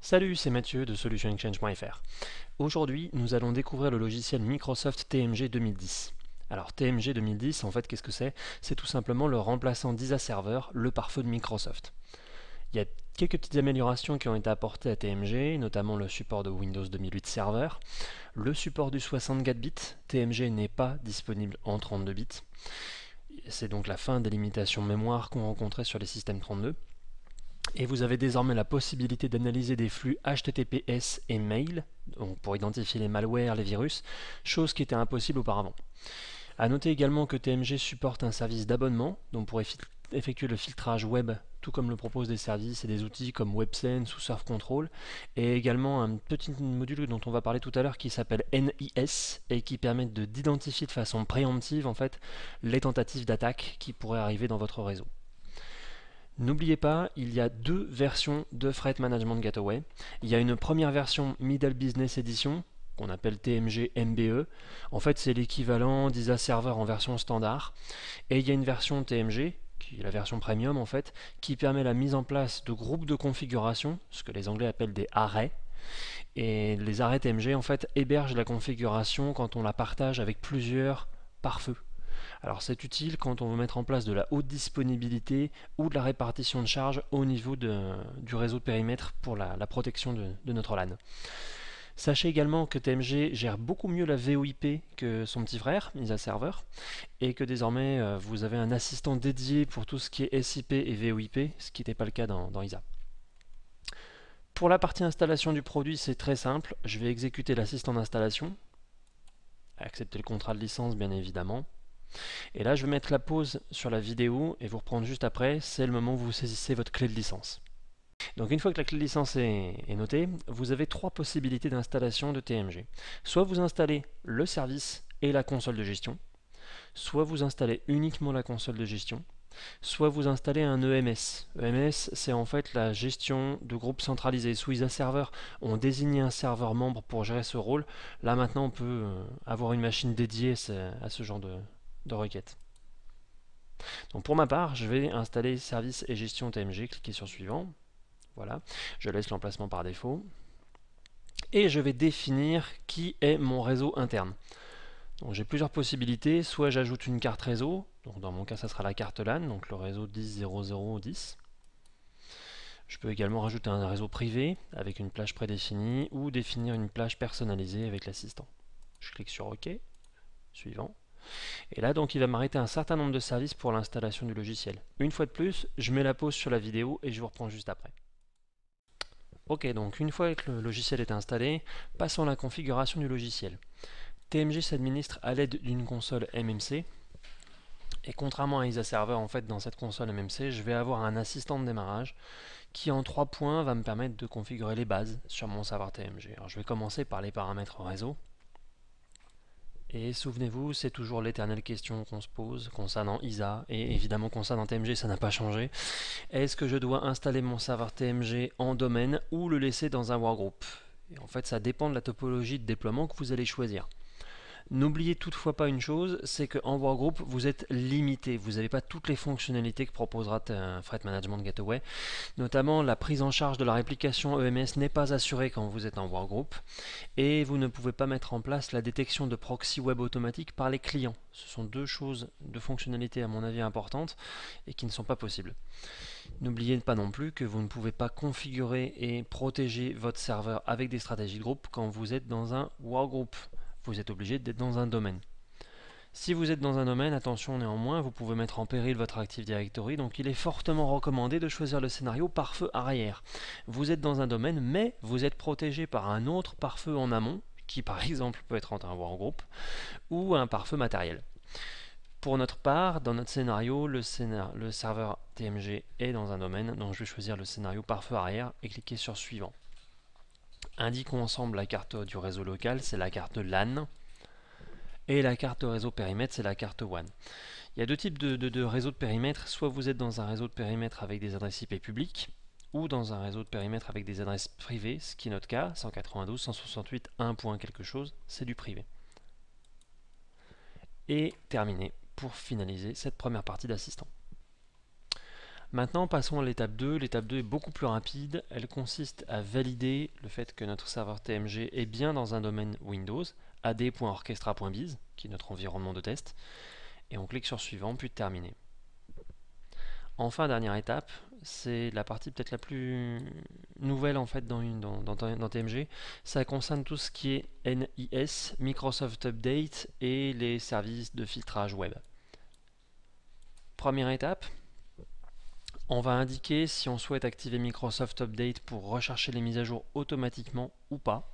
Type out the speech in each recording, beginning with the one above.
Salut, c'est Mathieu de solutionexchange.fr. Aujourd'hui, nous allons découvrir le logiciel Microsoft TMG 2010. Alors TMG 2010, en fait, qu'est-ce que c'est? C'est tout simplement le remplaçant d'ISA Server, le pare-feu de Microsoft. Il y a quelques petites améliorations qui ont été apportées à TMG, notamment le support de Windows 2008 Server, le support du 64 bits. TMG n'est pas disponible en 32 bits. C'est donc la fin des limitations mémoire qu'on rencontrait sur les systèmes 32. Et vous avez désormais la possibilité d'analyser des flux HTTPS et mail, donc pour identifier les malwares, les virus, chose qui était impossible auparavant. A noter également que TMG supporte un service d'abonnement, donc pour effectuer le filtrage web, tout comme le proposent des services et des outils comme WebSense ou Surf Control, et également un petit module dont on va parler tout à l'heure qui s'appelle NIS et qui permet d'identifier de façon préemptive en fait les tentatives d'attaque qui pourraient arriver dans votre réseau. N'oubliez pas, il y a deux versions de Threat Management Gateway. Il y a une première version Middle Business Edition, qu'on appelle TMG MBE. En fait, c'est l'équivalent d'ISA Server en version standard. Et il y a une version TMG, qui est la version premium en fait, qui permet la mise en place de groupes de configuration, ce que les Anglais appellent des arrays. Et les arrays TMG en fait hébergent la configuration quand on la partage avec plusieurs pare-feux. Alors c'est utile quand on veut mettre en place de la haute disponibilité ou de la répartition de charge au niveau du réseau de périmètre pour la protection de notre LAN. Sachez également que TMG gère beaucoup mieux la VoIP que son petit frère, ISA Server, et que désormais vous avez un assistant dédié pour tout ce qui est SIP et VoIP, ce qui n'était pas le cas dans ISA. Pour la partie installation du produit, c'est très simple. Je vais exécuter l'assistant d'installation, accepter le contrat de licence bien évidemment. Et là, je vais mettre la pause sur la vidéo et vous reprendre juste après. C'est le moment où vous saisissez votre clé de licence. Donc une fois que la clé de licence est notée, vous avez trois possibilités d'installation de TMG. Soit vous installez le service et la console de gestion, soit vous installez uniquement la console de gestion, soit vous installez un EMS. EMS, c'est en fait la gestion de groupes centralisés. Sous ISA Server, on désignait un serveur membre pour gérer ce rôle. Là maintenant, on peut avoir une machine dédiée à ce genre de requête. Donc pour ma part, je vais installer service et gestion TMG, cliquez sur suivant. Voilà, je laisse l'emplacement par défaut. Et je vais définir qui est mon réseau interne. Donc j'ai plusieurs possibilités, soit j'ajoute une carte réseau, donc dans mon cas ça sera la carte LAN, donc le réseau 10.0.0.10. Je peux également rajouter un réseau privé avec une plage prédéfinie ou définir une plage personnalisée avec l'assistant. Je clique sur OK, suivant. Et là, donc, il va m'arrêter un certain nombre de services pour l'installation du logiciel. Une fois de plus, je mets la pause sur la vidéo et je vous reprends juste après. Ok, donc une fois que le logiciel est installé, passons à la configuration du logiciel. TMG s'administre à l'aide d'une console MMC. Et contrairement à ISA Server, en fait, dans cette console MMC, je vais avoir un assistant de démarrage qui, en 3 points, va me permettre de configurer les bases sur mon serveur TMG. Alors, je vais commencer par les paramètres réseau. Et souvenez-vous, c'est toujours l'éternelle question qu'on se pose concernant ISA, et évidemment concernant TMG, ça n'a pas changé. Est-ce que je dois installer mon serveur TMG en domaine ou le laisser dans un workgroup? Et en fait, ça dépend de la topologie de déploiement que vous allez choisir. N'oubliez toutefois pas une chose, c'est qu'en workgroup, vous êtes limité. Vous n'avez pas toutes les fonctionnalités que proposera un Threat Management Gateway. Notamment, la prise en charge de la réplication EMS n'est pas assurée quand vous êtes en workgroup. Et vous ne pouvez pas mettre en place la détection de proxy web automatique par les clients. Ce sont deux choses, deux fonctionnalités à mon avis importantes et qui ne sont pas possibles. N'oubliez pas non plus que vous ne pouvez pas configurer et protéger votre serveur avec des stratégies de groupe quand vous êtes dans un workgroup. Vous êtes obligé d'être dans un domaine. Si vous êtes dans un domaine, attention néanmoins, vous pouvez mettre en péril votre Active Directory, donc il est fortement recommandé de choisir le scénario pare-feu arrière. Vous êtes dans un domaine, mais vous êtes protégé par un autre pare-feu en amont, qui par exemple peut être un workgroup, ou un pare-feu matériel. Pour notre part, dans notre scénario, le serveur TMG est dans un domaine, donc je vais choisir le scénario pare-feu arrière et cliquer sur suivant. Indiquons ensemble la carte du réseau local, c'est la carte LAN, et la carte réseau périmètre, c'est la carte WAN. Il y a deux types de réseaux de périmètre, soit vous êtes dans un réseau de périmètre avec des adresses IP publiques, ou dans un réseau de périmètre avec des adresses privées, ce qui est notre cas, 192.168.1. quelque chose, c'est du privé. Et terminé pour finaliser cette première partie d'assistant. Maintenant, passons à l'étape 2. L'étape 2 est beaucoup plus rapide. Elle consiste à valider le fait que notre serveur TMG est bien dans un domaine Windows, ad.orchestra.biz, qui est notre environnement de test, et on clique sur suivant, puis terminer. Enfin, dernière étape, c'est la partie peut-être la plus nouvelle en fait dans TMG. Ça concerne tout ce qui est NIS, Microsoft Update et les services de filtrage web. Première étape, on va indiquer si on souhaite activer Microsoft Update pour rechercher les mises à jour automatiquement ou pas.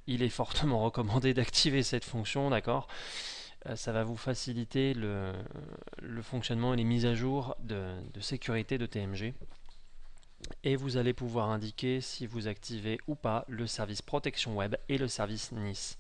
Il est fortement recommandé d'activer cette fonction, d'accord ? Ça va vous faciliter le fonctionnement et les mises à jour de sécurité de TMG. Et vous allez pouvoir indiquer si vous activez ou pas le service protection web et le service NIS.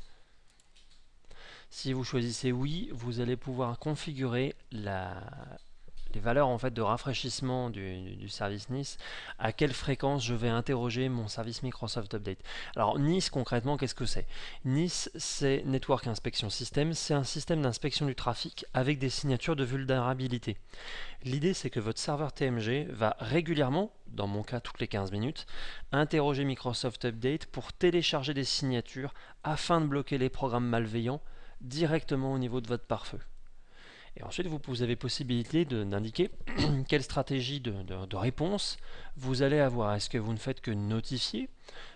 Si vous choisissez oui, vous allez pouvoir configurer les valeurs en fait de rafraîchissement du service NIS, à quelle fréquence je vais interroger mon service Microsoft Update. Alors NIS concrètement, qu'est-ce que c'est? NIS, c'est Network Inspection System, c'est un système d'inspection du trafic avec des signatures de vulnérabilité. L'idée, c'est que votre serveur TMG va régulièrement, dans mon cas toutes les 15 minutes, interroger Microsoft Update pour télécharger des signatures afin de bloquer les programmes malveillants directement au niveau de votre pare-feu. Et ensuite, vous avez possibilité d'indiquer quelle stratégie de réponse vous allez avoir. Est-ce que vous ne faites que notifier,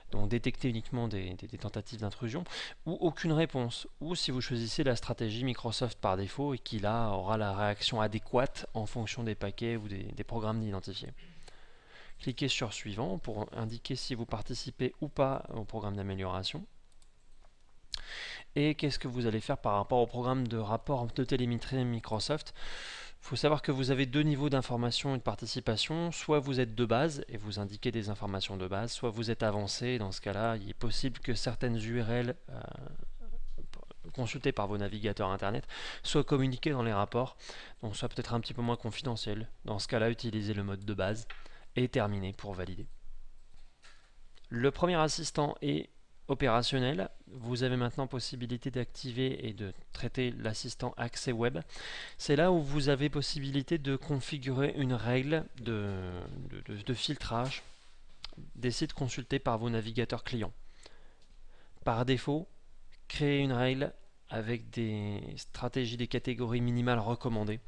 donc détecter uniquement des tentatives d'intrusion, ou aucune réponse, ou si vous choisissez la stratégie Microsoft par défaut et qui là aura la réaction adéquate en fonction des paquets ou des programmes identifiés. Cliquez sur suivant pour indiquer si vous participez ou pas au programme d'amélioration. Et qu'est-ce que vous allez faire par rapport au programme de rapport de télémétrie Microsoft? Il faut savoir que vous avez deux niveaux d'information et de participation. Soit vous êtes de base et vous indiquez des informations de base, soit vous êtes avancé. Dans ce cas-là, il est possible que certaines URL consultées par vos navigateurs internet soient communiquées dans les rapports, donc soit peut-être un petit peu moins confidentiel. Dans ce cas-là, utilisez le mode de base et terminez pour valider. Le premier assistant est opérationnel. Vous avez maintenant possibilité d'activer et de traiter l'assistant accès web. C'est là où vous avez possibilité de configurer une règle de filtrage des sites consultés par vos navigateurs clients. Par défaut, créez une règle avec des stratégies, des catégories minimales recommandées.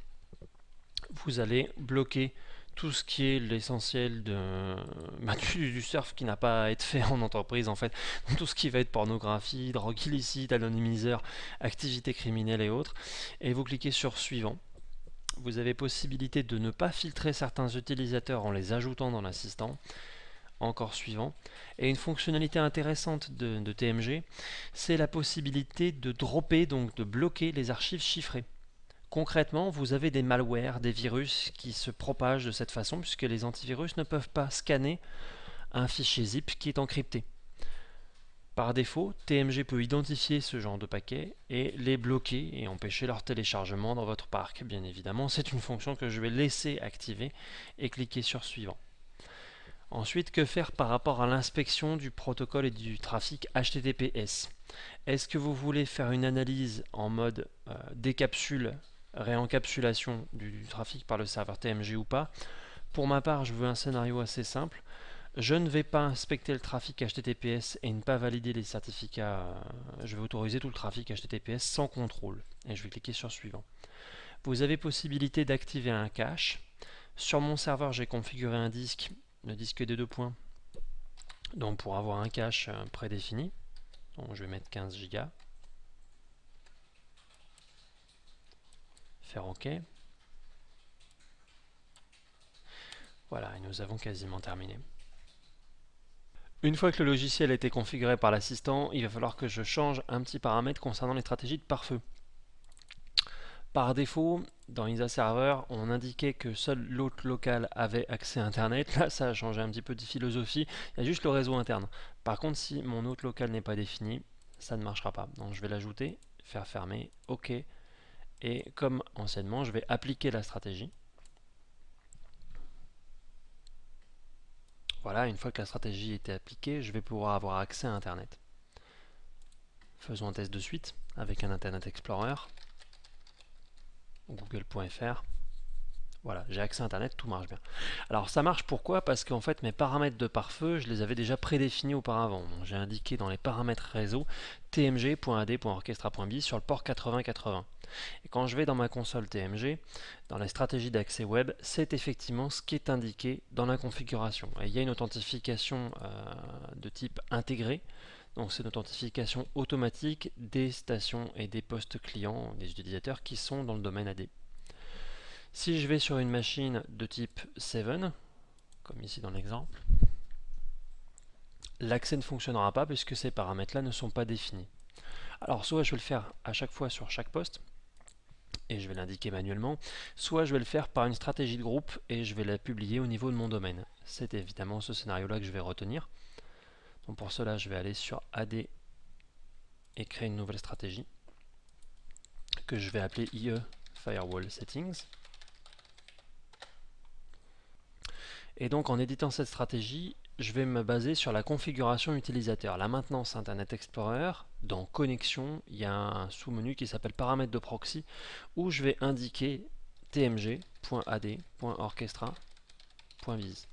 Vous allez bloquer tout ce qui est l'essentiel du surf qui n'a pas à être fait en entreprise en fait, donc tout ce qui va être pornographie, drogue illicite, anonymiseur, activités criminelles et autres, et vous cliquez sur suivant. Vous avez possibilité de ne pas filtrer certains utilisateurs en les ajoutant dans l'assistant, encore suivant, et une fonctionnalité intéressante de TMG, c'est la possibilité de dropper, donc de bloquer les archives chiffrées. Concrètement, vous avez des malwares, des virus qui se propagent de cette façon puisque les antivirus ne peuvent pas scanner un fichier zip qui est encrypté. Par défaut, TMG peut identifier ce genre de paquets et les bloquer et empêcher leur téléchargement dans votre parc. Bien évidemment, c'est une fonction que je vais laisser activer et cliquer sur suivant. Ensuite, que faire par rapport à l'inspection du protocole et du trafic HTTPS? Est-ce que vous voulez faire une analyse en mode décapsule, réencapsulation du trafic par le serveur TMG ou pas? Pour ma part, je veux un scénario assez simple. Je ne vais pas inspecter le trafic HTTPS et ne pas valider les certificats. Je vais autoriser tout le trafic HTTPS sans contrôle. Et je vais cliquer sur suivant. Vous avez possibilité d'activer un cache. Sur mon serveur, j'ai configuré un disque, le disque des 2 points. Donc pour avoir un cache prédéfini. Donc je vais mettre 15 Go. Faire OK. Voilà, et nous avons quasiment terminé. Une fois que le logiciel a été configuré par l'assistant, il va falloir que je change un petit paramètre concernant les stratégies de pare-feu. Par défaut, dans ISA Server, on indiquait que seul l'hôte local avait accès à Internet. Là, ça a changé un petit peu de philosophie. Il y a juste le réseau interne. Par contre, si mon hôte local n'est pas défini, ça ne marchera pas. Donc je vais l'ajouter, faire fermer, OK. Et comme anciennement, je vais appliquer la stratégie. Voilà, une fois que la stratégie était appliquée, je vais pouvoir avoir accès à Internet. Faisons un test de suite avec un Internet Explorer, google.fr. Voilà, j'ai accès à Internet, tout marche bien. Alors ça marche pourquoi? Parce qu'en fait mes paramètres de pare-feu, je les avais déjà prédéfinis auparavant. J'ai indiqué dans les paramètres réseau tmg.ad.orchestra.bis sur le port 8080. Et quand je vais dans ma console TMG, dans les stratégies d'accès web, c'est effectivement ce qui est indiqué dans la configuration. Et il y a une authentification de type intégré. Donc c'est une authentification automatique des stations et des postes clients des utilisateurs qui sont dans le domaine AD. Si je vais sur une machine de type 7, comme ici dans l'exemple, l'accès ne fonctionnera pas puisque ces paramètres-là ne sont pas définis. Alors soit je vais le faire à chaque fois sur chaque poste, et je vais l'indiquer manuellement, soit je vais le faire par une stratégie de groupe et je vais la publier au niveau de mon domaine. C'est évidemment ce scénario-là que je vais retenir. Donc pour cela, je vais aller sur AD et créer une nouvelle stratégie que je vais appeler IE Firewall Settings. Et donc en éditant cette stratégie, je vais me baser sur la configuration utilisateur. La maintenance Internet Explorer, dans Connexion, il y a un sous-menu qui s'appelle Paramètres de proxy, où je vais indiquer tmg.ad.orchestra.vis.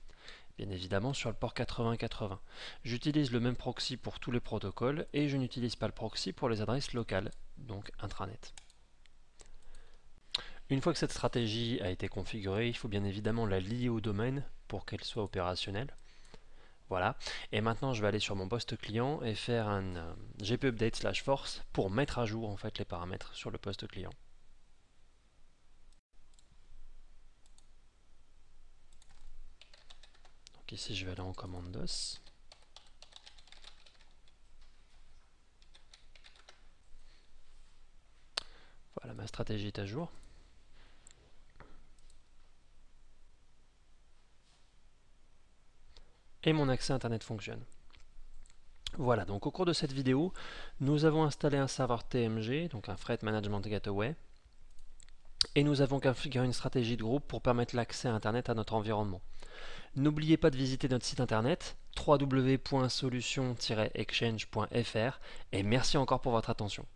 Bien évidemment sur le port 8080. J'utilise le même proxy pour tous les protocoles et je n'utilise pas le proxy pour les adresses locales, donc intranet. Une fois que cette stratégie a été configurée, il faut bien évidemment la lier au domaine pour qu'elle soit opérationnelle. Voilà, et maintenant je vais aller sur mon poste client et faire un gp update /force pour mettre à jour en fait les paramètres sur le poste client. Donc ici je vais aller en commande DOS. Voilà, ma stratégie est à jour. Et mon accès Internet fonctionne. Voilà, donc au cours de cette vidéo, nous avons installé un serveur TMG, donc un Threat Management Gateway, et nous avons configuré une stratégie de groupe pour permettre l'accès à Internet à notre environnement. N'oubliez pas de visiter notre site internet www.solution-exchange.fr et merci encore pour votre attention.